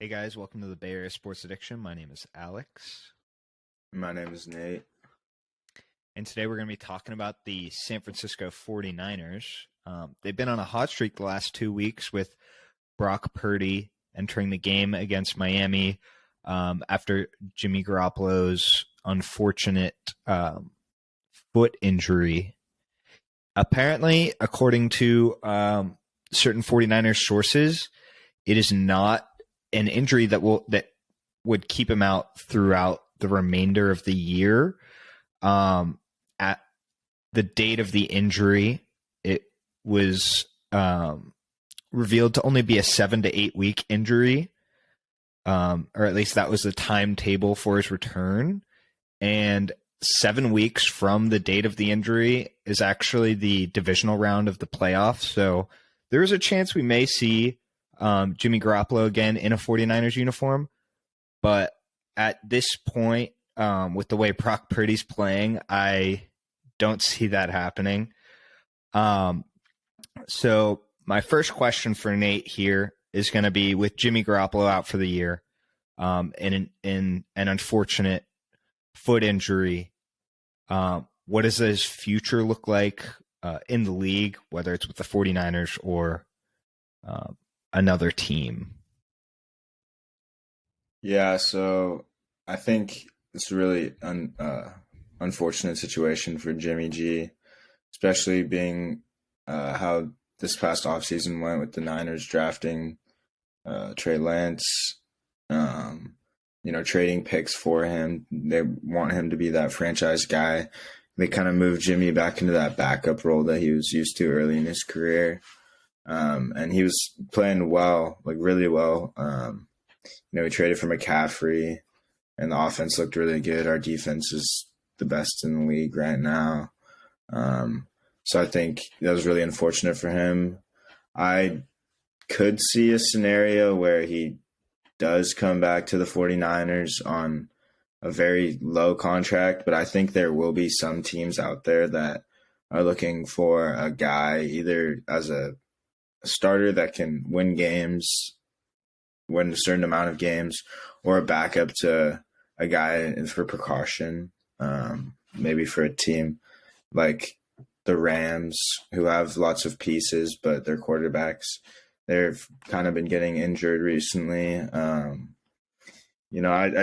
Hey guys, welcome to the Bay Area Sports Addiction. My name is Alex, My name is Nate. and today we're going to be talking about the San Francisco 49ers. They've been on a hot streak the last 2 weeks with Brock Purdy entering the game against Miami after Jimmy Garoppolo's unfortunate foot injury. Apparently, according to certain 49ers sources, it is not an injury that would keep him out throughout the remainder of the year. At the date of the injury, it was revealed to only be a 7 to 8 week injury, or at least that was the timetable for his return. And 7 weeks from the date of the injury is actually the divisional round of the playoffs. So there is a chance we may see Jimmy Garoppolo again in a 49ers uniform. But at this point, with the way Brock Purdy's playing, I don't see that happening. So my first question for Nate here is going to be, with Jimmy Garoppolo out for the year, in an unfortunate foot injury, what does his future look like in the league, whether it's with the 49ers or another team? Yeah, so I think it's a really unfortunate situation for Jimmy G, especially being how this past offseason went with the Niners drafting Trey Lance, trading picks for him. They want him to be that franchise guy. They kind of moved Jimmy back into that backup role that he was used to early in his career. And he was playing well, like really well. We traded for McCaffrey, and the offense looked really good. Our defense is the best in the league right now. So I think that was really unfortunate for him. I could see a scenario where he does come back to the 49ers on a very low contract, but I think there will be some teams out there that are looking for a guy either as a starter that can win games, win a certain amount of games, or a backup to a guy for precaution, maybe for a team like the Rams, who have lots of pieces, but their quarterbacks, they've kind of been getting injured recently. I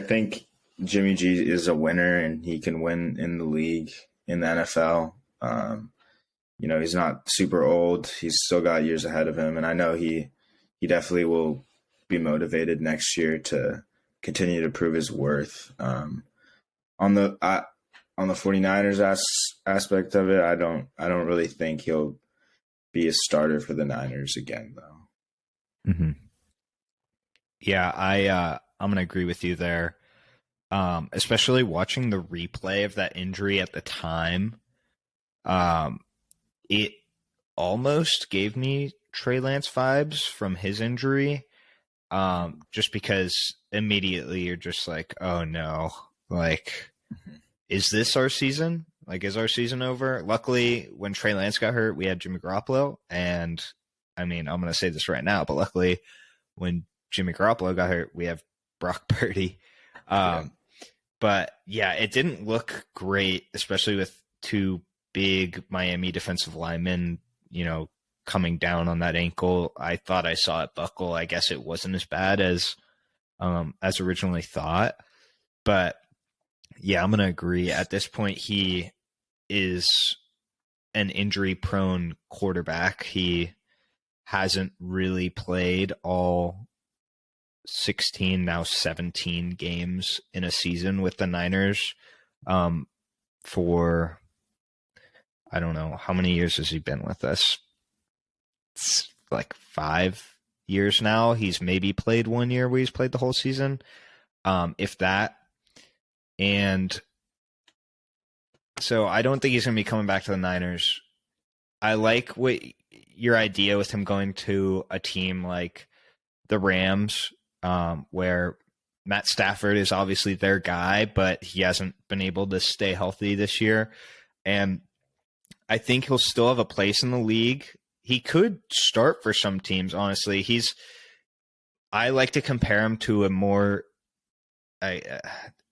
think Jimmy G is a winner, and he can win in the league, in the NFL. He's not super old. He's still got years ahead of him, and I know he definitely will be motivated next year to continue to prove his worth. On the 49ers aspect of it, I don't really think he'll be a starter for the Niners again, though. Mm-hmm. Yeah, I'm gonna agree with you there. Especially watching the replay of that injury at the time, it almost gave me Trey Lance vibes from his injury. Just because immediately you're just like, oh no, like, is this our season? Like, is our season over? Luckily, when Trey Lance got hurt, we had Jimmy Garoppolo, and I mean, I'm going to say this right now, but luckily, when Jimmy Garoppolo got hurt, we have Brock Purdy. But yeah, it didn't look great, especially with two big Miami defensive linemen, coming down on that ankle. I thought I saw it buckle. I guess it wasn't as bad as originally thought. But yeah, I'm going to agree. At this point, he is an injury-prone quarterback. He hasn't really played all 16, now 17 games in a season with the Niners for, I don't know, how many years has he been with us? It's like 5 years now. He's maybe played 1 year where he's played the whole season, if that. And so I don't think he's going to be coming back to the Niners. I like your idea with him going to a team like the Rams, where Matt Stafford is obviously their guy, but he hasn't been able to stay healthy this year. And I think he'll still have a place in the league. He could start for some teams, honestly. I like to compare him to a more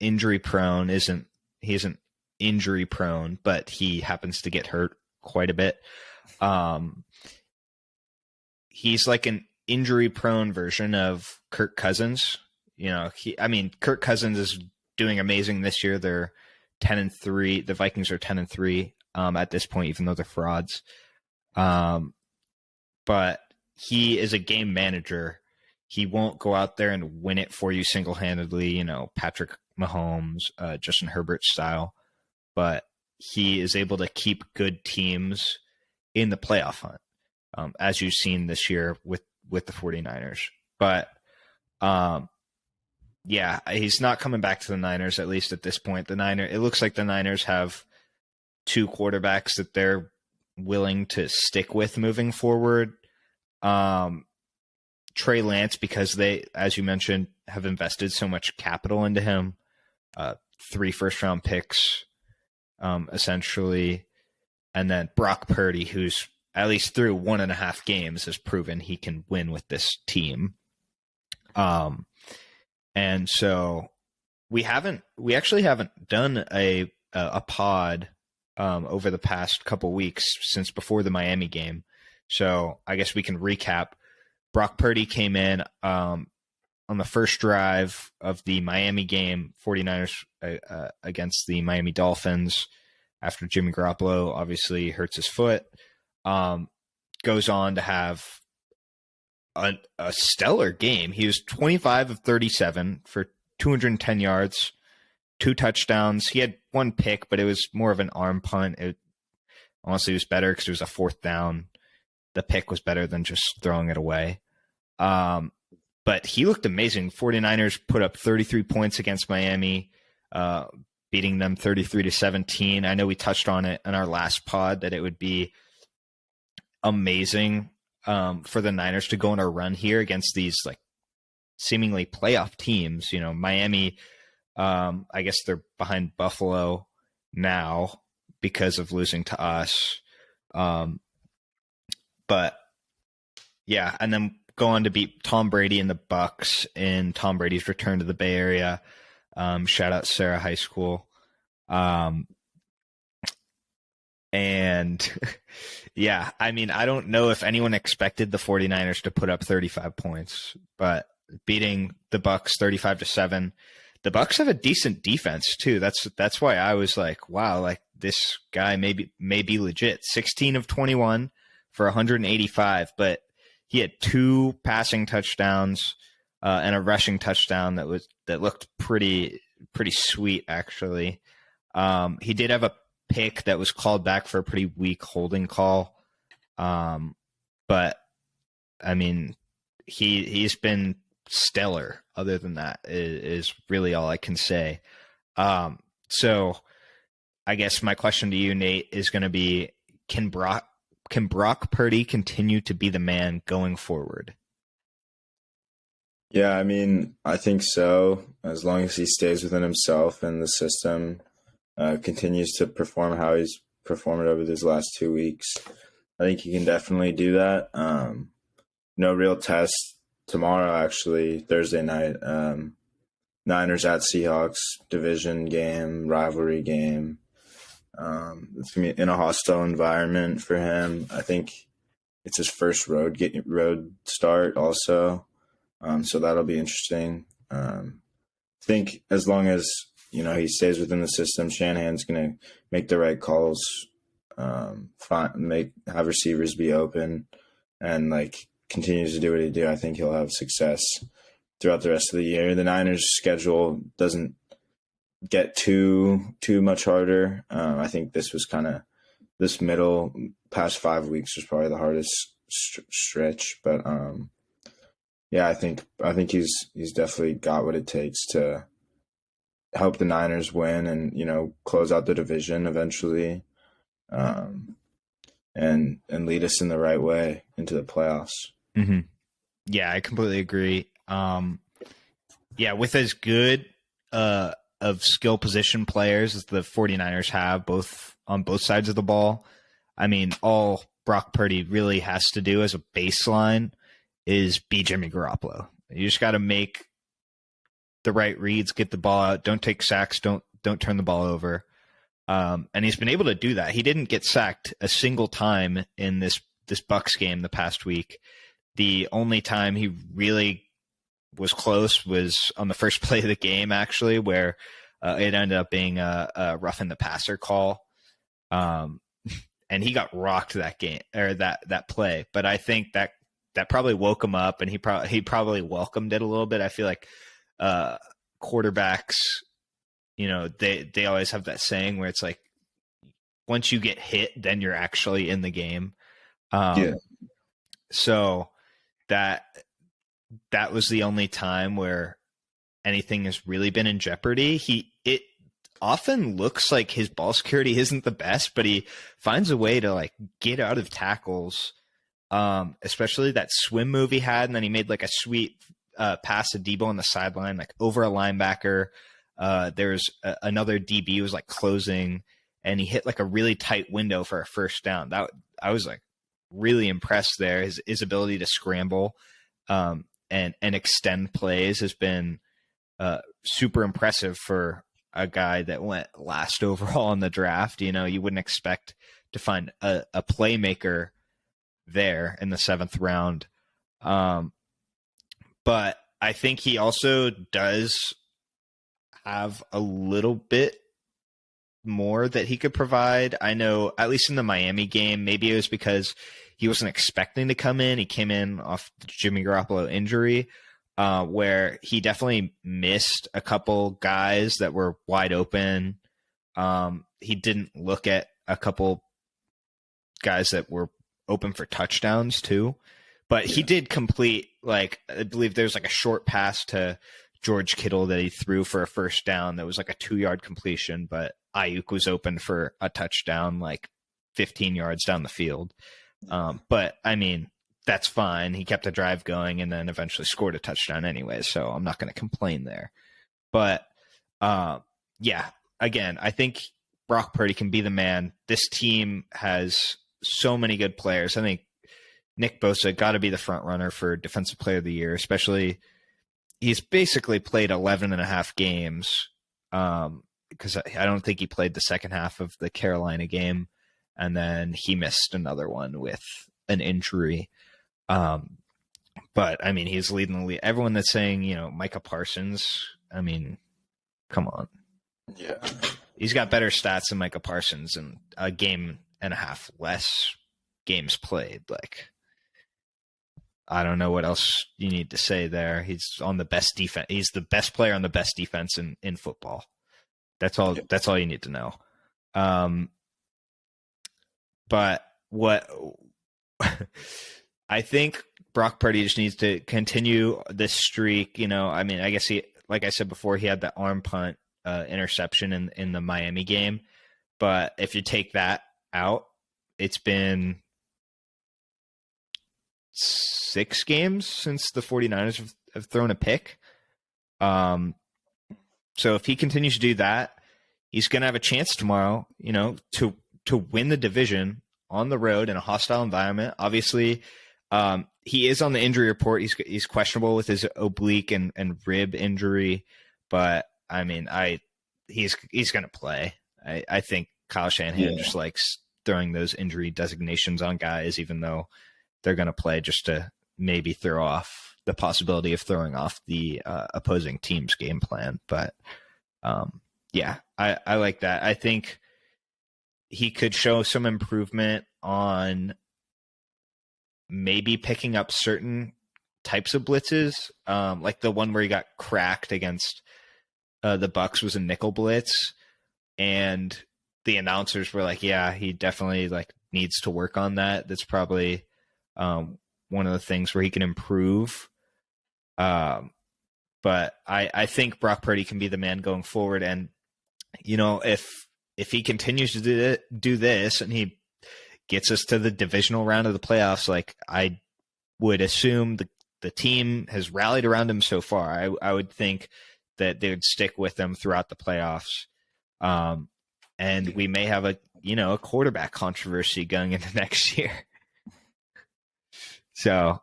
injury prone. He isn't injury prone, but he happens to get hurt quite a bit. He's like an injury prone version of Kirk Cousins. Kirk Cousins is doing amazing this year. They're 10-3. The Vikings are 10-3 at this point, even though they're frauds. But he is a game manager. He won't go out there and win it for you single-handedly, Patrick Mahomes, Justin Herbert style. But he is able to keep good teams in the playoff hunt, as you've seen this year with the 49ers. But, he's not coming back to the Niners, at least at this point. It looks like the Niners have two quarterbacks that they're willing to stick with moving forward. Trey Lance, because they, as you mentioned, have invested so much capital into him, 3 first-round picks, essentially, and then Brock Purdy, who's at least through 1.5 games has proven he can win with this team. And so we actually haven't done a pod over the past couple weeks since before the Miami game. So I guess we can recap. Brock Purdy came in on the first drive of the Miami game, 49ers against the Miami Dolphins, after Jimmy Garoppolo obviously hurts his foot. Goes on to have a stellar game. He was 25 of 37 for 210 yards, 2 touchdowns. He had 1 pick, but it was more of an arm punt. It honestly was better because it was a 4th down. The pick was better than just throwing it away. But he looked amazing. 49ers put up 33 points against Miami, beating them 33-17. I know we touched on it in our last pod that it would be amazing for the Niners to go on a run here against these like seemingly playoff teams. Miami, I guess they're behind Buffalo now because of losing to us. But yeah, and then go on to beat Tom Brady and the Bucks in Tom Brady's return to the Bay Area. Shout out Sarah High School. And yeah, I don't know if anyone expected the 49ers to put up 35 points, but beating the Bucks 35-7. The Bucks have a decent defense too. That's why I was like, wow, like this guy may be legit. 16 of 21 for 185, but he had 2 passing touchdowns and a rushing touchdown that looked pretty sweet actually. He did have a pick that was called back for a pretty weak holding call, but he's been stellar. Other than that is really all I can say. So I guess my question to you, Nate, is going to be: Can Brock Purdy continue to be the man going forward? Yeah, I think so. As long as he stays within himself and the system continues to perform how he's performed over these last 2 weeks, I think he can definitely do that. No real test tomorrow, actually, Thursday night. Niners at Seahawks, division game, rivalry game. It's going to be in a hostile environment for him. I think it's his first road start also. So that'll be interesting. I think as long as, he stays within the system, Shanahan's going to make the right calls, have receivers be open, and continues to do what he do. I think he'll have success throughout the rest of the year. The Niners' schedule doesn't get too much harder. I think this was this middle past 5 weeks was probably the hardest stretch, but yeah, I think he's definitely got what it takes to help the Niners win and close out the division eventually, and lead us in the right way into the playoffs. Mm-hmm. Yeah, I completely agree. With as good of skill position players as the 49ers have, on both sides of the ball, all Brock Purdy really has to do as a baseline is be Jimmy Garoppolo. You just got to make the right reads, get the ball out, don't take sacks, don't turn the ball over. And he's been able to do that. He didn't get sacked a single time in this Bucs game the past week. The only time he really was close was on the first play of the game, actually, where it ended up being a roughing the passer call. And he got rocked that game, or that play. But I think that probably woke him up, and he probably welcomed it a little bit. I feel like quarterbacks, they always have that saying where it's like, once you get hit, then you're actually in the game. So that was the only time where anything has really been in jeopardy. It often looks like his ball security isn't the best, but he finds a way to like get out of tackles, especially that swim move he had. And then he made like a sweet pass to Debo on the sideline, like over a linebacker. There's another DB who was like closing, and he hit like a really tight window for a first down. That I was like really impressed there. His ability to scramble and extend plays has been super impressive for a guy that went last overall in the draft. You wouldn't expect to find a playmaker there in the 7th round. But I think he also does have a little bit more that he could provide. I know, at least in the Miami game, maybe it was because he wasn't expecting to come in. He came in off the Jimmy Garoppolo injury, where he definitely missed a couple guys that were wide open. He didn't look at a couple guys that were open for touchdowns too. But he did complete, like, I believe there's like a short pass to George Kittle that he threw for a first down that was like a 2-yard completion, but Ayuk was open for a touchdown like 15 yards down the field. But I mean, that's fine. He kept the drive going and then eventually scored a touchdown anyway, so I'm not going to complain there. But yeah, again, I think Brock Purdy can be the man. This team has so many good players. I think Nick Bosa got to be the front runner for Defensive Player of the Year, especially he's basically played 11 and a half games, because I don't think he played the second half of the Carolina game, and then he missed another one with an injury. But I mean, he's leading the league. Everyone that's saying, Micah Parsons, I mean, come on. Yeah. He's got better stats than Micah Parsons and a game and a half less games played. Like, I don't know what else you need to say there. He's on the best defense. He's the best player on the best defense in football. That's all. Yep. That's all you need to know. But what I think Brock Purdy just needs to continue this streak. I mean, I guess he, like I said before, he had that arm punt interception in the Miami game. But if you take that out, it's been 6 games since the 49ers have thrown a pick. So if he continues to do that, he's going to have a chance tomorrow, to win the division on the road in a hostile environment. Obviously, he is on the injury report. He's questionable with his oblique and rib injury, but I mean, he's going to play. I think Kyle Shanahan just likes throwing those injury designations on guys, even though they're going to play, just to maybe throw off the possibility of throwing off the opposing team's game plan. But yeah, I like that. I think he could show some improvement on maybe picking up certain types of blitzes, like the one where he got cracked against the Bucs was a nickel blitz, and the announcers were like, yeah, he definitely like needs to work on that. That's probably one of the things where he can improve. But I think Brock Purdy can be the man going forward. And, if he continues to do this and he gets us to the divisional round of the playoffs, like I would assume the team has rallied around him so far. I would think that they would stick with him throughout the playoffs. And we may have a quarterback controversy going into next year. So,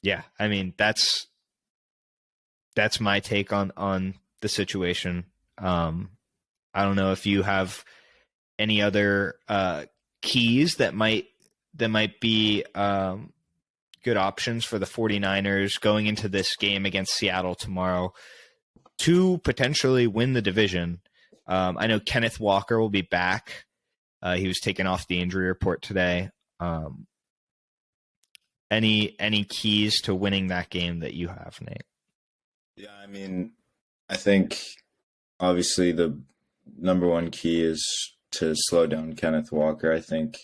Yeah, I mean that's my take on the situation. I don't know if you have any other keys that might be good options for the 49ers going into this game against Seattle tomorrow to potentially win the division. I know Kenneth Walker will be back. He was taken off the injury report today. Any keys to winning that game that you have, Nate? Yeah, I mean, I think obviously the number one key is to slow down Kenneth Walker. I think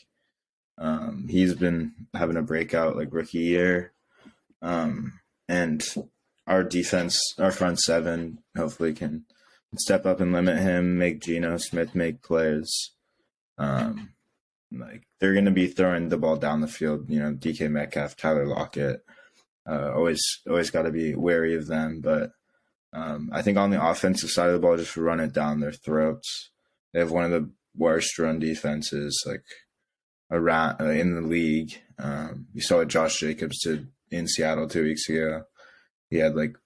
he's been having a breakout like rookie year. And our defense, our front seven, hopefully can step up and limit him, make Geno Smith make plays. Like they're going to be throwing the ball down the field. You know, DK Metcalf, Tyler Lockett. Always got to be wary of them. But I think on the offensive side of the ball, just run it down their throats. They have one of the worst run defenses like around in the league. You saw what Josh Jacobs did in Seattle 2 weeks ago. He had like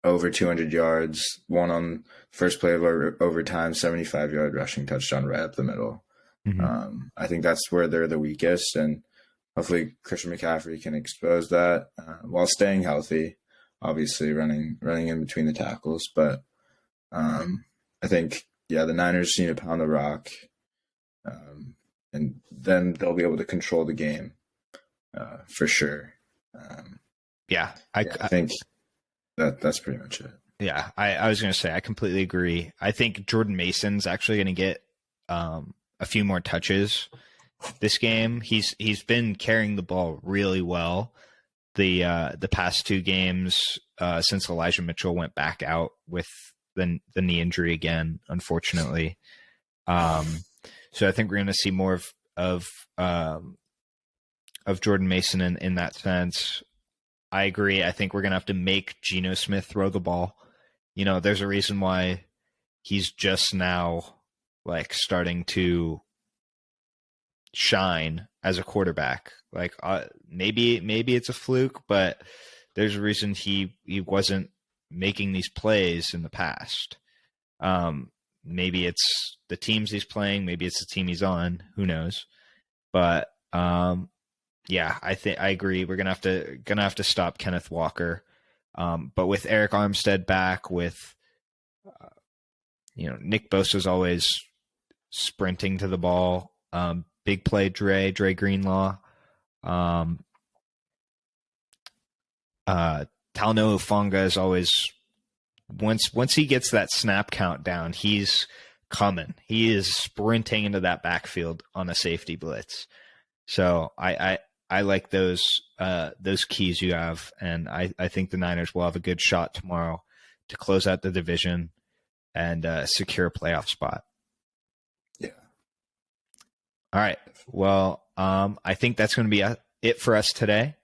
over 200 yards, one on first play of overtime, 75-yard rushing touchdown right up the middle. Mm-hmm. I think that's where they're the weakest, and hopefully Christian McCaffrey can expose that while staying healthy, obviously running in between the tackles. But I think, the Niners need to pound the rock, and then they'll be able to control the game for sure. I think that's pretty much it. Yeah, I was going to say I completely agree. I think Jordan Mason's actually going to get a few more touches this game. He's been carrying the ball really well the past two games since Elijah Mitchell went back out with the knee injury again, unfortunately. So I think we're going to see more of Jordan Mason in that sense. I agree. I think we're going to have to make Geno Smith throw the ball. You know, there's a reason why he's just now like starting to shine as a quarterback. Like maybe it's a fluke, but there's a reason he wasn't making these plays in the past. Maybe it's the teams he's playing, maybe it's the team he's on, who knows. But I think I agree. We're gonna have to stop Kenneth Walker. But with Eric Armstead back, with Nick Bosa's always sprinting to the ball. Big play Dre Greenlaw. Talanoa Hufanga is always once he gets that snap count down, he's coming. He is sprinting into that backfield on a safety blitz. So I like those keys you have, and I think the Niners will have a good shot tomorrow to close out the division and secure a playoff spot. Yeah. All right. Well, I think that's going to be it for us today.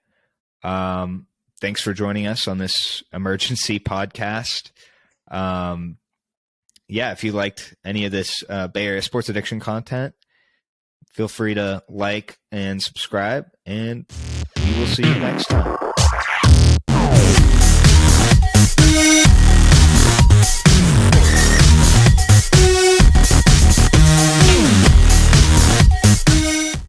Thanks for joining us on this emergency podcast. If you liked any of this Bay Area sports addiction content, feel free to like and subscribe, and we will see you next time.